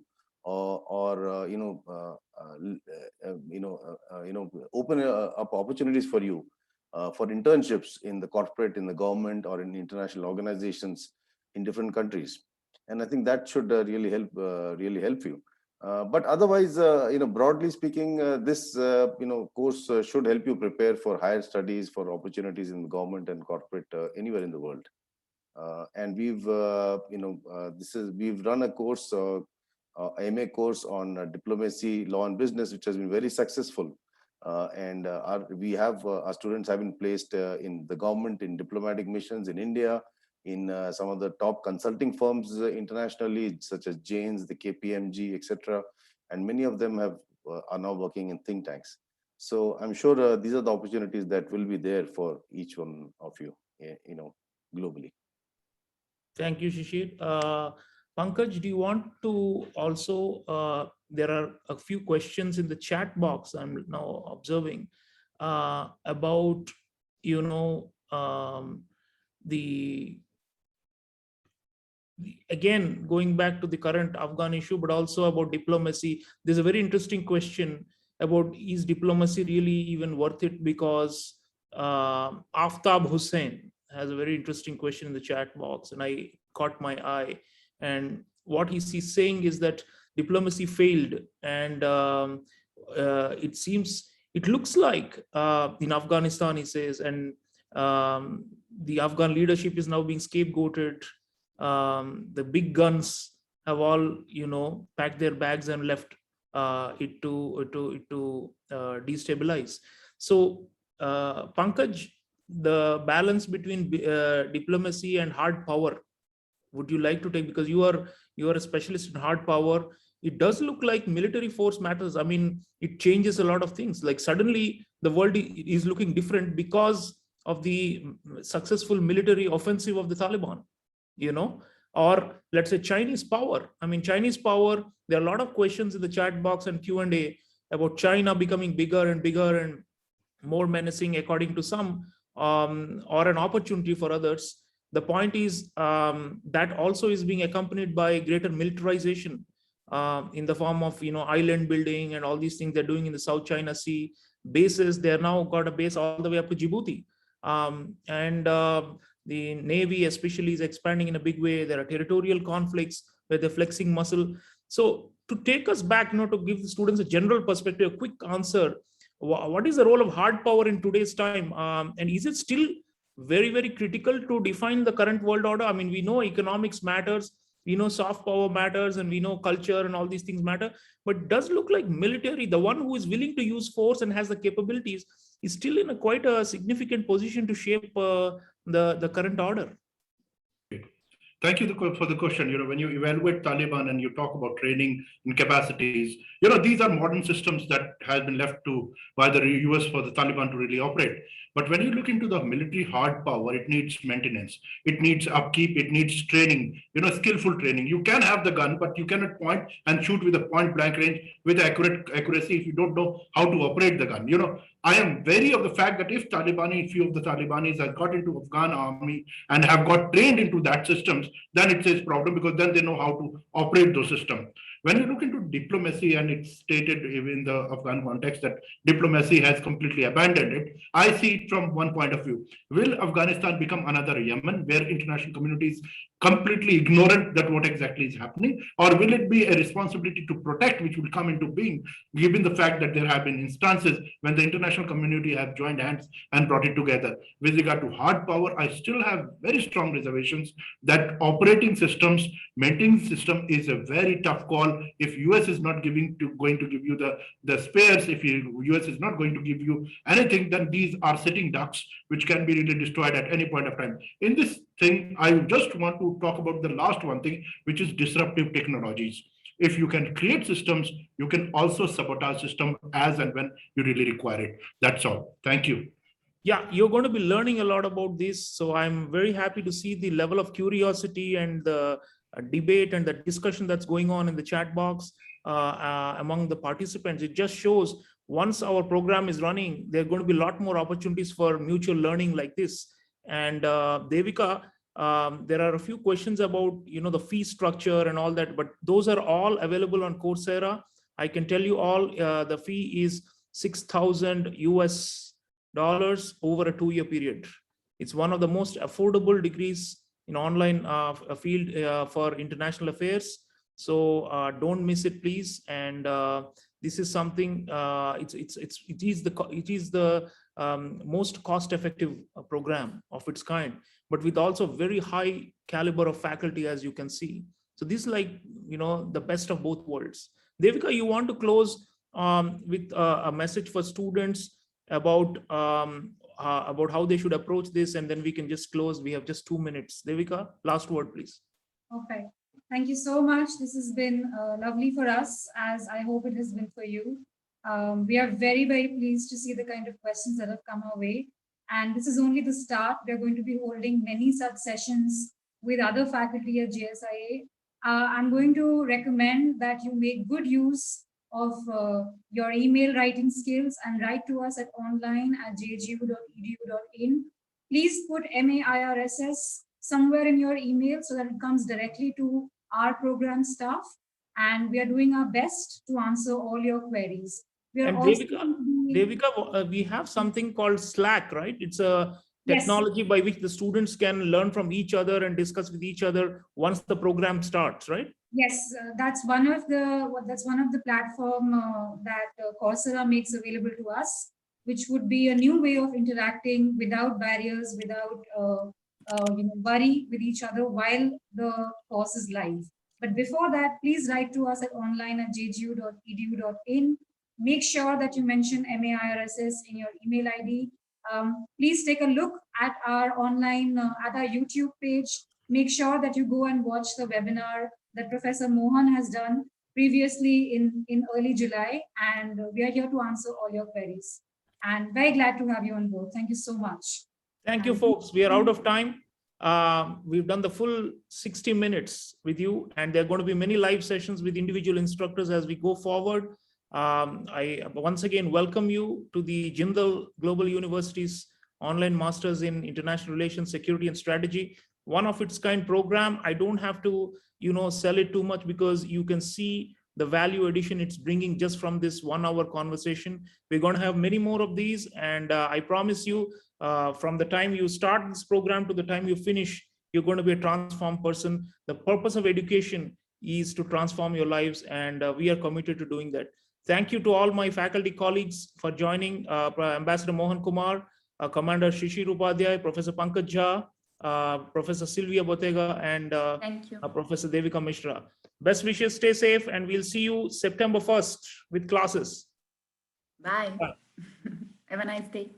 open up opportunities for you for internships in the corporate, in the government, or in international organizations in different countries. And I think that should really help you. But otherwise, broadly speaking, this course should help you prepare for higher studies, for opportunities in the government and corporate anywhere in the world. And we've run a course, MA course on diplomacy, law and business, which has been very successful. And our students have been placed in the government, in diplomatic missions in India, in some of the top consulting firms internationally, such as Janes, the KPMG, etc. And many of them are now working in think tanks. So I'm sure these are the opportunities that will be there for each one of you, globally. Thank you, Shishir. Pankaj, do you want to also, there are a few questions in the chat box I'm now observing about, again, going back to the current Afghan issue, but also about diplomacy. There's a very interesting question about, is diplomacy really even worth it? Because Aftab Hussain has a very interesting question in the chat box, and I caught my eye. And what he's saying is that diplomacy failed, and it looks like in Afghanistan, he says, and the Afghan leadership is now being scapegoated. The big guns have all, packed their bags and left it to destabilize. So, Pankaj, the balance between diplomacy and hard power, would you like to take, because you are a specialist in hard power? It does look like military force matters. I mean, it changes a lot of things. Like suddenly the world is looking different because of the successful military offensive of the Taliban, or let's say Chinese power. I mean, Chinese power, there are a lot of questions in the chat box and Q&A about China becoming bigger and bigger and more menacing according to some, or an opportunity for others. The point is, that also is being accompanied by greater militarization, in the form of island building and all these things they're doing in the South China Sea bases. They're now got a base all the way up to Djibouti, and the Navy especially is expanding in a big way. There are territorial conflicts where they're flexing muscle. So to take us back, to give the students a general perspective, a quick answer, what is the role of hard power in today's time, and is it still very, very critical to define the current world order? I mean, we know economics matters, we know soft power matters, and we know culture and all these things matter, but it does look like military, the one who is willing to use force and has the capabilities, is still in quite a significant position to shape the current order. Thank you for the question. When you evaluate Taliban and you talk about training and capacities, these are modern systems that has been left by the US for the Taliban to really operate. But when you look into the military hard power, it needs maintenance, it needs upkeep, it needs training, skillful training. You can have the gun, but you cannot point and shoot with a point blank range with accuracy if you don't know how to operate the gun. I am wary of the fact that if few of the Talibanis have got into Afghan army and have got trained into that systems, then it's a problem, because then they know how to operate those systems. When you look into diplomacy, and it's stated in the Afghan context that diplomacy has completely abandoned it, I see it from one point of view. Will Afghanistan become another Yemen, where international communities completely ignorant that what exactly is happening, or will it be a responsibility to protect which will come into being, given the fact that there have been instances when the international community have joined hands and brought it together? With regard to hard power, I still have very strong reservations that operating systems, maintaining system is a very tough call. If US is not going to give you the spares, if US is not going to give you anything, then these are sitting ducks which can be really destroyed at any point of time. In this thing, I just want to talk about the last one thing, which is disruptive technologies. If you can create systems, you can also sabotage system as and when you really require it. That's all. Thank you. Yeah, you're going to be learning a lot about this. So I'm very happy to see the level of curiosity and the debate and the discussion that's going on in the chat box among the participants. It just shows once our program is running, there are going to be a lot more opportunities for mutual learning like this. And Devika, there are a few questions about the fee structure and all that, but those are all available on Coursera. I can tell you all, the fee is $6,000 US over a 2-year period. It's one of the most affordable degrees in online field for international affairs. So don't miss it, please. And this is something. It is the most cost-effective program of its kind, but with also very high caliber of faculty, as you can see. So this is like the best of both worlds. Devika, you want to close with a message for students about how they should approach this, and then we can just close. We have just 2 minutes. Devika, last word, please. Okay. Thank you so much. This has been lovely for us, as I hope it has been for you. We are very, very pleased to see the kind of questions that have come our way. And this is only the start. We're going to be holding many such sessions with other faculty at JSIA. I'm going to recommend that you make good use of your email writing skills and write to us at online@jgu.edu.in. Please put MAIRSS somewhere in your email so that it comes directly to our program staff, and we are doing our best to answer all your queries. And Devika, we have something called Slack, right? It's a technology by which the students can learn from each other and discuss with each other once the program starts, right? Yes, that's one of the platform that Coursera makes available to us, which would be a new way of interacting without barriers, without worry with each other while the course is live. But before that, please write to us at online@jgu.edu.in. Make sure that you mention MAIRSS in your email ID. Please take a look at our online, at our YouTube page. Make sure that you go and watch the webinar that Professor Mohan has done previously in early July. And we are here to answer all your queries. And very glad to have you on board. Thank you so much. Thank you, folks. We are out of time. We've done the full 60 minutes with you, and there are going to be many live sessions with individual instructors as we go forward. I once again welcome you to the Jindal Global University's online Masters in International Relations, Security and Strategy. One of its kind program. I don't have to, sell it too much because you can see the value addition it's bringing just from this 1 hour conversation. We're going to have many more of these, and I promise you, from the time you start this program to the time you finish, you're going to be a transformed person. The purpose of education is to transform your lives, and we are committed to doing that. Thank you to all my faculty colleagues for joining, Ambassador Mohan Kumar, Commander Shishir Upadhyaya, Professor Pankaj, Professor Silvia Bottega, and Professor Devika Misra. Best wishes, stay safe, and we'll see you September 1st with classes. Bye. Have a nice day.